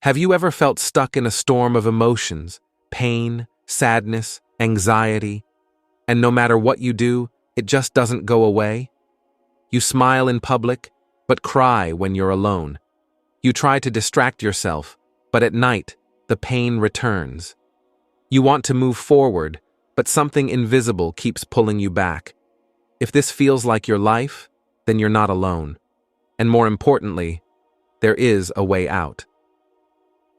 Have you ever felt stuck in a storm of emotions, pain, sadness, anxiety, and no matter what you do, it just doesn't go away? You smile in public, but cry when you're alone. You try to distract yourself, but at night, the pain returns. You want to move forward, but something invisible keeps pulling you back. If this feels like your life, then you're not alone. And more importantly, there is a way out.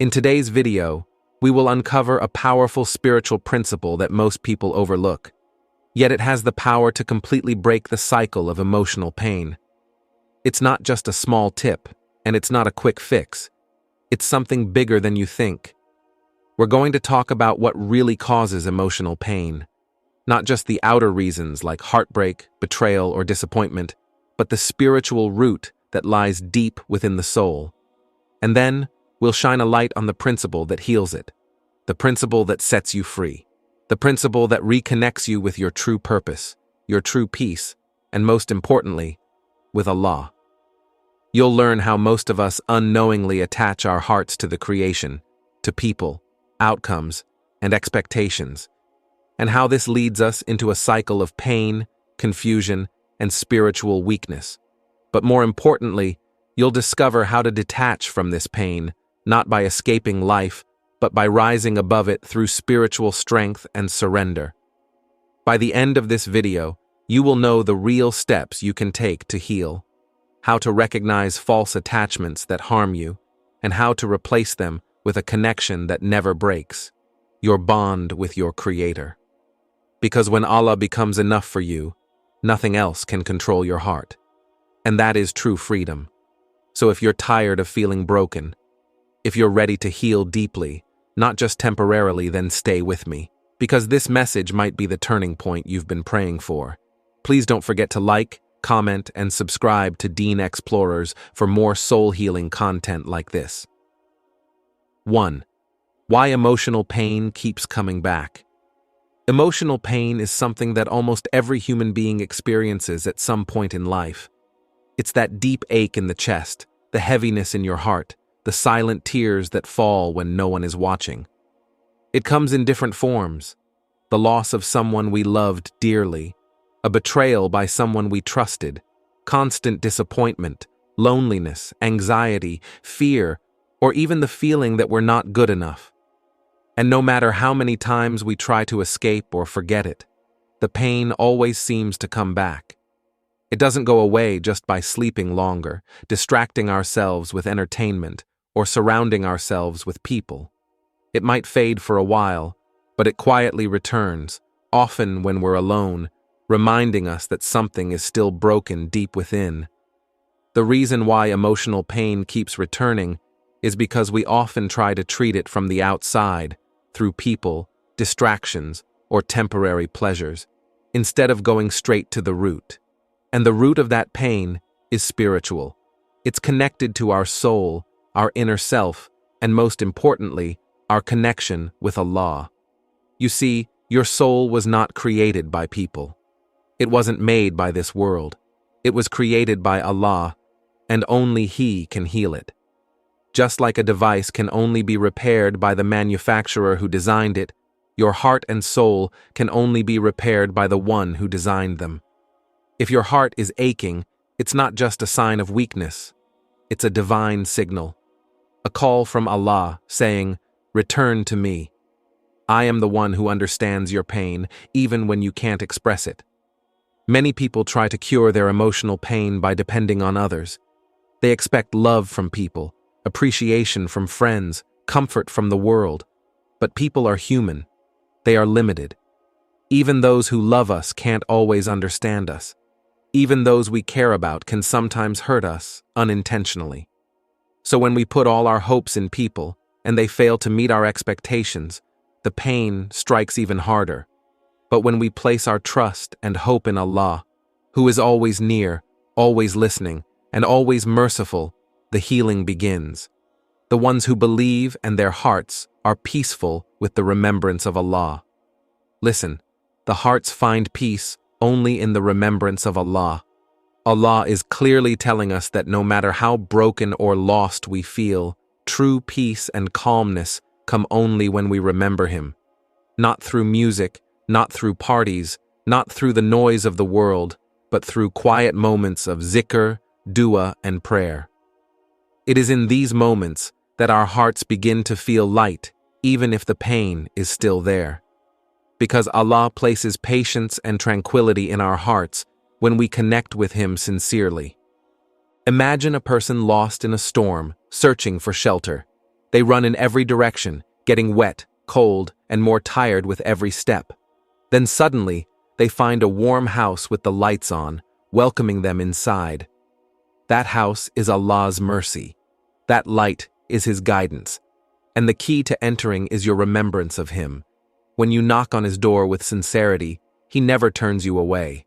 In today's video, we will uncover a powerful spiritual principle that most people overlook. Yet it has the power to completely break the cycle of emotional pain. It's not just a small tip, and it's not a quick fix. It's something bigger than you think. We're going to talk about what really causes emotional pain. Not just the outer reasons like heartbreak, betrayal, or disappointment, but the spiritual root that lies deep within the soul. And then, we'll shine a light on the principle that heals it, the principle that sets you free, the principle that reconnects you with your true purpose, your true peace, and most importantly, with Allah. You'll learn how most of us unknowingly attach our hearts to the creation, to people, outcomes, and expectations, and how this leads us into a cycle of pain, confusion, and spiritual weakness. But more importantly, you'll discover how to detach from this pain, not by escaping life, but by rising above it through spiritual strength and surrender. By the end of this video, you will know the real steps you can take to heal, how to recognize false attachments that harm you, and how to replace them with a connection that never breaks, your bond with your Creator. Because when Allah becomes enough for you, nothing else can control your heart. And that is true freedom. So if you're tired of feeling broken, if you're ready to heal deeply, not just temporarily, then stay with me, because this message might be the turning point you've been praying for. Please don't forget to like, comment, and subscribe to Deen Xplorers for more soul-healing content like this. 1. Why emotional pain keeps coming back. Emotional pain is something that almost every human being experiences at some point in life. It's that deep ache in the chest, the heaviness in your heart, the silent tears that fall when no one is watching. It comes in different forms: the loss of someone we loved dearly, a betrayal by someone we trusted, constant disappointment, loneliness, anxiety, fear, or even the feeling that we're not good enough. And no matter how many times we try to escape or forget it, the pain always seems to come back. It doesn't go away just by sleeping longer, distracting ourselves with entertainment, or surrounding ourselves with people. It might fade for a while, but it quietly returns, often when we're alone, reminding us that something is still broken deep within. The reason why emotional pain keeps returning is because we often try to treat it from the outside, through people, distractions, or temporary pleasures, instead of going straight to the root. And the root of that pain is spiritual. It's connected to our soul, our inner self, and most importantly, our connection with Allah. You see, your soul was not created by people. It wasn't made by this world. It was created by Allah, and only He can heal it. Just like a device can only be repaired by the manufacturer who designed it, your heart and soul can only be repaired by the one who designed them. If your heart is aching, it's not just a sign of weakness. It's a divine signal, a call from Allah saying, "Return to me. I am the one who understands your pain, even when you can't express it." Many people try to cure their emotional pain by depending on others. They expect love from people, appreciation from friends, comfort from the world. But people are human. They are limited. Even those who love us can't always understand us. Even those we care about can sometimes hurt us unintentionally. So when we put all our hopes in people and they fail to meet our expectations, the pain strikes even harder. But when we place our trust and hope in Allah, who is always near, always listening, and always merciful, the healing begins. The ones who believe and their hearts are peaceful with the remembrance of Allah. Listen, the hearts find peace only in the remembrance of Allah. Allah is clearly telling us that no matter how broken or lost we feel, True peace and calmness come only when we remember Him. Not through music, not through parties, not through the noise of the world, but through quiet moments of zikr, dua, and prayer. It is in these moments that our hearts begin to feel light, even if the pain is still there. Because Allah places patience and tranquility in our hearts when we connect with Him sincerely. Imagine a person lost in a storm, searching for shelter. They run in every direction, getting wet, cold, and more tired with every step. Then suddenly, they find a warm house with the lights on, welcoming them inside. That house is Allah's mercy. That light is His guidance. And the key to entering is your remembrance of Him. When you knock on His door with sincerity, He never turns you away.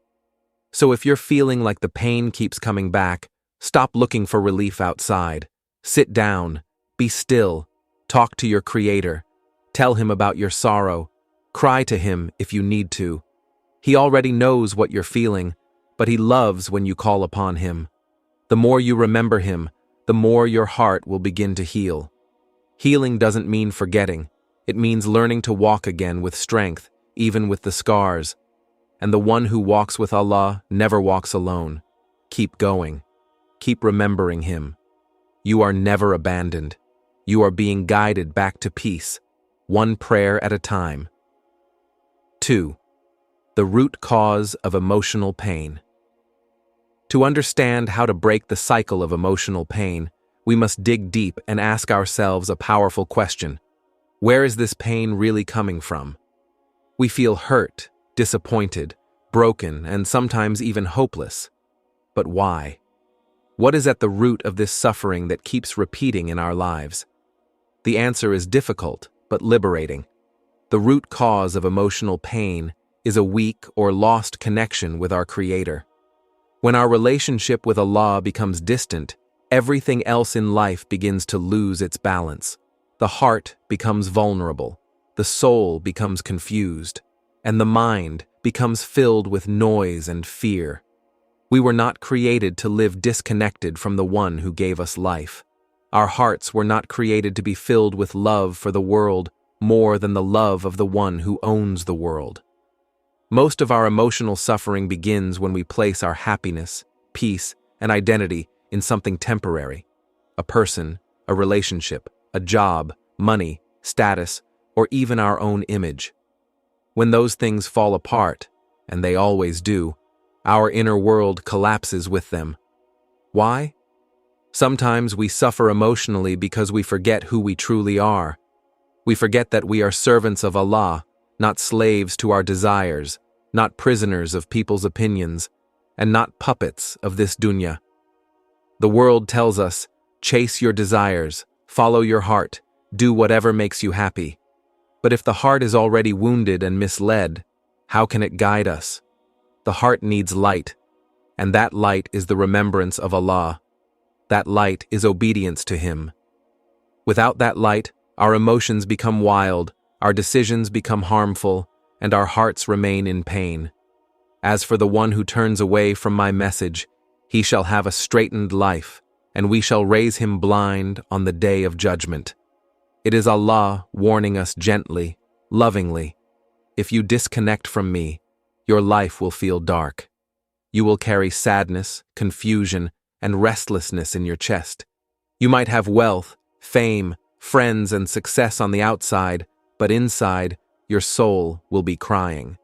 So if you're feeling like the pain keeps coming back, stop looking for relief outside. Sit down, be still, talk to your Creator, tell Him about your sorrow, cry to Him if you need to. He already knows what you're feeling, but He loves when you call upon Him. The more you remember Him, the more your heart will begin to heal. Healing doesn't mean forgetting. It means learning to walk again with strength, even with the scars. And the one who walks with Allah never walks alone. Keep going. Keep remembering Him. You are never abandoned. You are being guided back to peace, one prayer at a time. 2. The root cause of emotional pain. To understand how to break the cycle of emotional pain, we must dig deep and ask ourselves a powerful question. Where is this pain really coming from? We feel hurt, disappointed, broken, and sometimes even hopeless. But why? What is at the root of this suffering that keeps repeating in our lives? The answer is difficult, but liberating. The root cause of emotional pain is a weak or lost connection with our Creator. When our relationship with Allah becomes distant, everything else in life begins to lose its balance. The heart becomes vulnerable, the soul becomes confused, and the mind becomes filled with noise and fear. We were not created to live disconnected from the one who gave us life. Our hearts were not created to be filled with love for the world more than the love of the one who owns the world. Most of our emotional suffering begins when we place our happiness, peace, and identity in something temporary: a person, a relationship, a job, money, status, or even our own image. When those things fall apart, and they always do, our inner world collapses with them. Why? Sometimes we suffer emotionally because we forget who we truly are. We forget that we are servants of Allah, not slaves to our desires, not prisoners of people's opinions, and not puppets of this dunya. The world tells us, chase your desires, follow your heart, do whatever makes you happy. But if the heart is already wounded and misled, how can it guide us? The heart needs light, and that light is the remembrance of Allah. That light is obedience to Him. Without that light, our emotions become wild, our decisions become harmful, and our hearts remain in pain. As for the one who turns away from my message, he shall have a straitened life, and we shall raise him blind on the day of judgment. It is Allah warning us gently, lovingly. If you disconnect from me, your life will feel dark. You will carry sadness, confusion, and restlessness in your chest. You might have wealth, fame, friends, and success on the outside, but inside, your soul will be crying.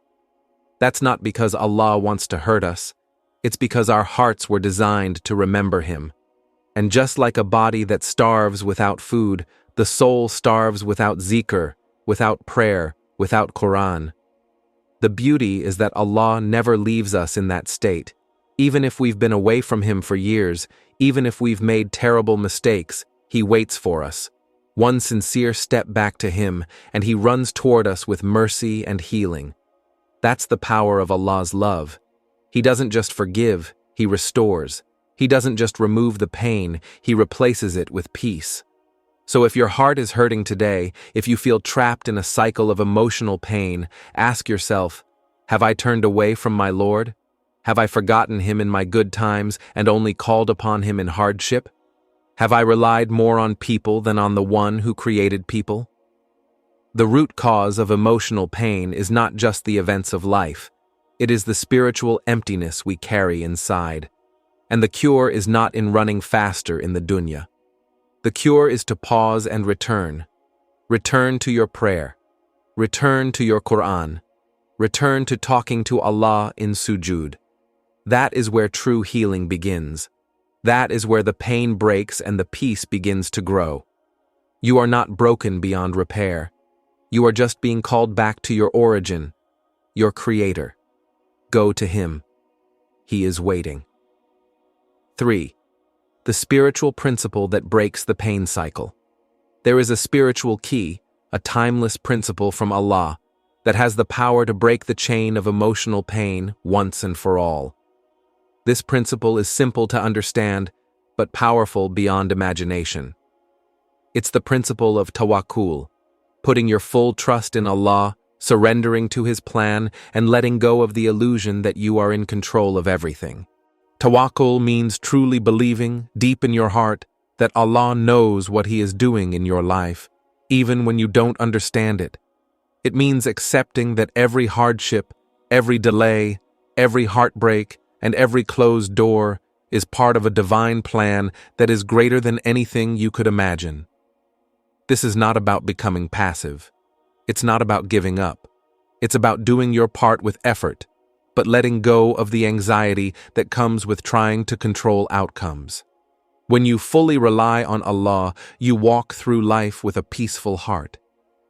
That's not because Allah wants to hurt us. It's because our hearts were designed to remember Him. And just like a body that starves without food, the soul starves without zikr, without prayer, without Quran. The beauty is that Allah never leaves us in that state. Even if we've been away from Him for years, even if we've made terrible mistakes, He waits for us. One sincere step back to Him, and He runs toward us with mercy and healing. That's the power of Allah's love. He doesn't just forgive, He restores. He doesn't just remove the pain, He replaces it with peace. So if your heart is hurting today, if you feel trapped in a cycle of emotional pain, ask yourself, have I turned away from my Lord? Have I forgotten Him in my good times and only called upon Him in hardship? Have I relied more on people than on the one who created people? The root cause of emotional pain is not just the events of life. It is the spiritual emptiness we carry inside. And the cure is not in running faster in the dunya. The cure is to pause and return. Return to your prayer. Return to your Quran. Return to talking to Allah in sujood. That is where true healing begins. That is where the pain breaks and the peace begins to grow. You are not broken beyond repair. You are just being called back to your origin, your Creator. Go to Him. He is waiting. 3. The spiritual principle that breaks the pain cycle. There is a spiritual key, a timeless principle from Allah, that has the power to break the chain of emotional pain once and for all. This principle is simple to understand, but powerful beyond imagination. It's the principle of tawakkul, putting your full trust in Allah, surrendering to His plan, and letting go of the illusion that you are in control of everything. Tawakkul means truly believing, deep in your heart, that Allah knows what He is doing in your life, even when you don't understand it. It means accepting that every hardship, every delay, every heartbreak, and every closed door is part of a divine plan that is greater than anything you could imagine. This is not about becoming passive. It's not about giving up. It's about doing your part with effort, but letting go of the anxiety that comes with trying to control outcomes. When you fully rely on Allah, you walk through life with a peaceful heart.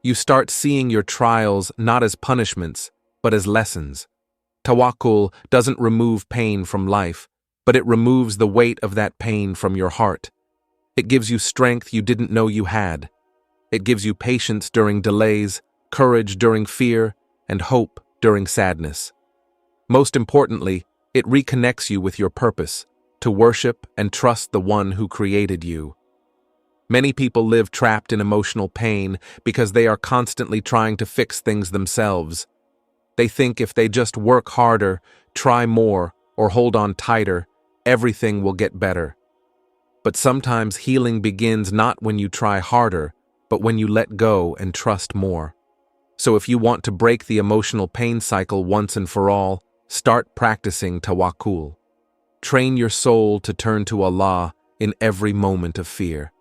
You start seeing your trials not as punishments, but as lessons. Tawakkul doesn't remove pain from life, but it removes the weight of that pain from your heart. It gives you strength you didn't know you had. It gives you patience during delays, courage during fear, and hope during sadness. Most importantly, it reconnects you with your purpose, to worship and trust the one who created you. Many people live trapped in emotional pain because they are constantly trying to fix things themselves. They think if they just work harder, try more, or hold on tighter, everything will get better. But sometimes healing begins not when you try harder, but when you let go and trust more. So if you want to break the emotional pain cycle once and for all, start practicing tawakkul. Train your soul to turn to Allah in every moment of fear.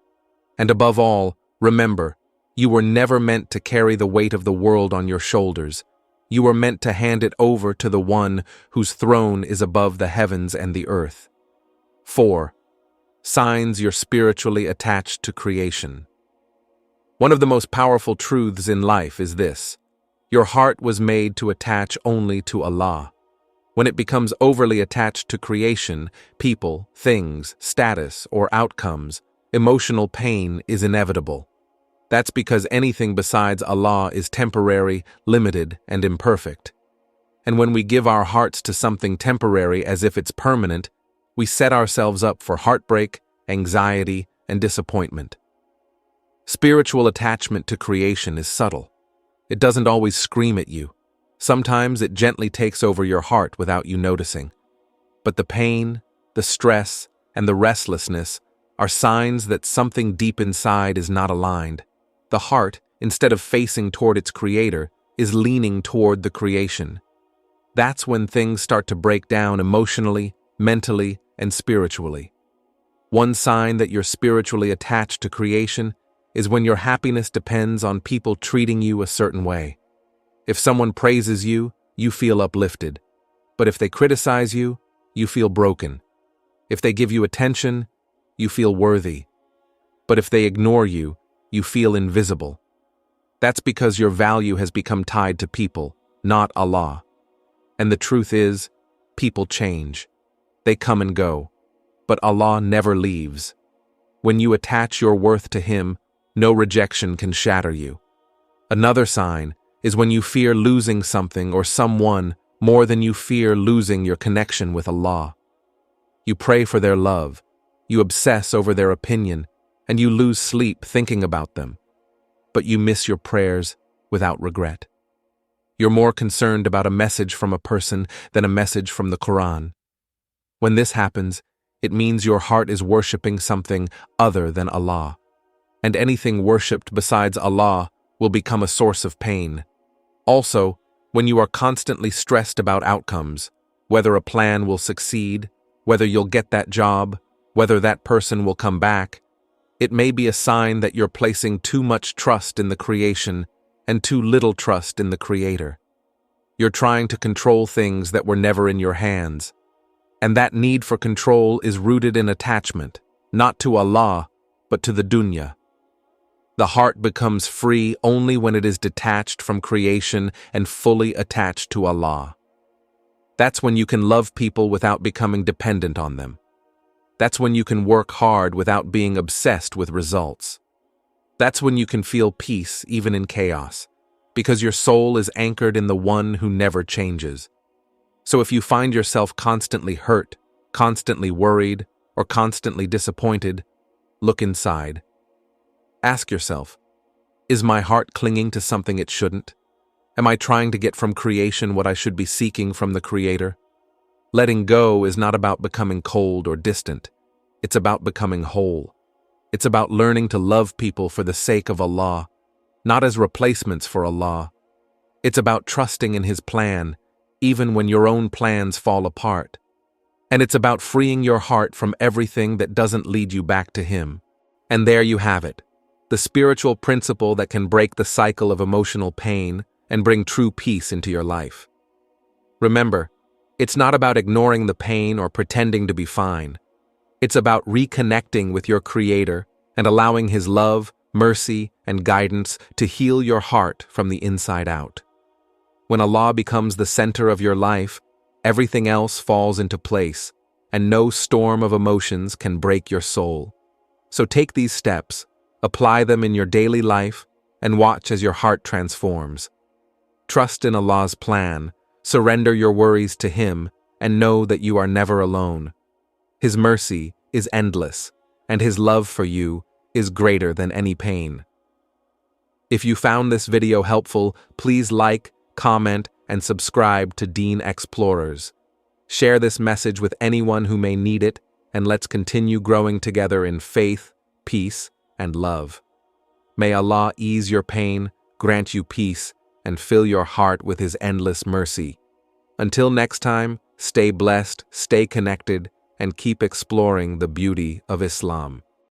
And above all, remember, you were never meant to carry the weight of the world on your shoulders. You were meant to hand it over to the one whose throne is above the heavens and the earth. 4. Signs you're spiritually attached to creation. One of the most powerful truths in life is this: your heart was made to attach only to Allah. When it becomes overly attached to creation, people, things, status, or outcomes, emotional pain is inevitable. That's because anything besides Allah is temporary, limited, and imperfect. And when we give our hearts to something temporary as if it's permanent, we set ourselves up for heartbreak, anxiety, and disappointment. Spiritual attachment to creation is subtle. It doesn't always scream at you. Sometimes it gently takes over your heart without you noticing. But the pain, the stress, and the restlessness are signs that something deep inside is not aligned. The heart, instead of facing toward its creator, is leaning toward the creation. That's when things start to break down emotionally, mentally, and spiritually. One sign that you're spiritually attached to creation is when your happiness depends on people treating you a certain way. If someone praises you, you feel uplifted. But if they criticize you, you feel broken. If they give you attention, you feel worthy. But if they ignore you, you feel invisible. That's because your value has become tied to people, not Allah. And the truth is, people change. They come and go. But Allah never leaves. When you attach your worth to Him, no rejection can shatter you. Another sign is when you fear losing something or someone more than you fear losing your connection with Allah. You pray for their love, you obsess over their opinion, and you lose sleep thinking about them. But you miss your prayers without regret. You're more concerned about a message from a person than a message from the Quran. When this happens, It means your heart is worshipping something other than Allah. And anything worshipped besides Allah will become a source of pain. Also, when you are constantly stressed about outcomes, whether a plan will succeed, whether you'll get that job, whether that person will come back, it may be a sign that you're placing too much trust in the creation and too little trust in the Creator. You're trying to control things that were never in your hands, and that need for control is rooted in attachment, not to Allah, but to the dunya. The heart becomes free only when it is detached from creation and fully attached to Allah. That's when you can love people without becoming dependent on them. That's when you can work hard without being obsessed with results. That's when you can feel peace even in chaos, because your soul is anchored in the one who never changes. So if you find yourself constantly hurt, constantly worried, or constantly disappointed, look inside. Ask yourself, is my heart clinging to something it shouldn't? Am I trying to get from creation what I should be seeking from the Creator? Letting go is not about becoming cold or distant. It's about becoming whole. It's about learning to love people for the sake of Allah, not as replacements for Allah. It's about trusting in His plan, even when your own plans fall apart. And it's about freeing your heart from everything that doesn't lead you back to Him. And there you have it, the spiritual principle that can break the cycle of emotional pain and bring true peace into your life. Remember, it's not about ignoring the pain or pretending to be fine. It's about reconnecting with your Creator and allowing His love, mercy, and guidance to heal your heart from the inside out. When Allah becomes the center of your life, everything else falls into place, and no storm of emotions can break your soul. So take these steps, apply them in your daily life, and watch as your heart transforms. Trust in Allah's plan, surrender your worries to Him, and know that you are never alone. His mercy is endless, and His love for you is greater than any pain. If you found this video helpful, please like, comment, and subscribe to Deen Xplorers. Share this message with anyone who may need it, and let's continue growing together in faith, peace, and love. May Allah ease your pain, grant you peace, and fill your heart with His endless mercy. Until next time, stay blessed, stay connected, and keep exploring the beauty of Islam.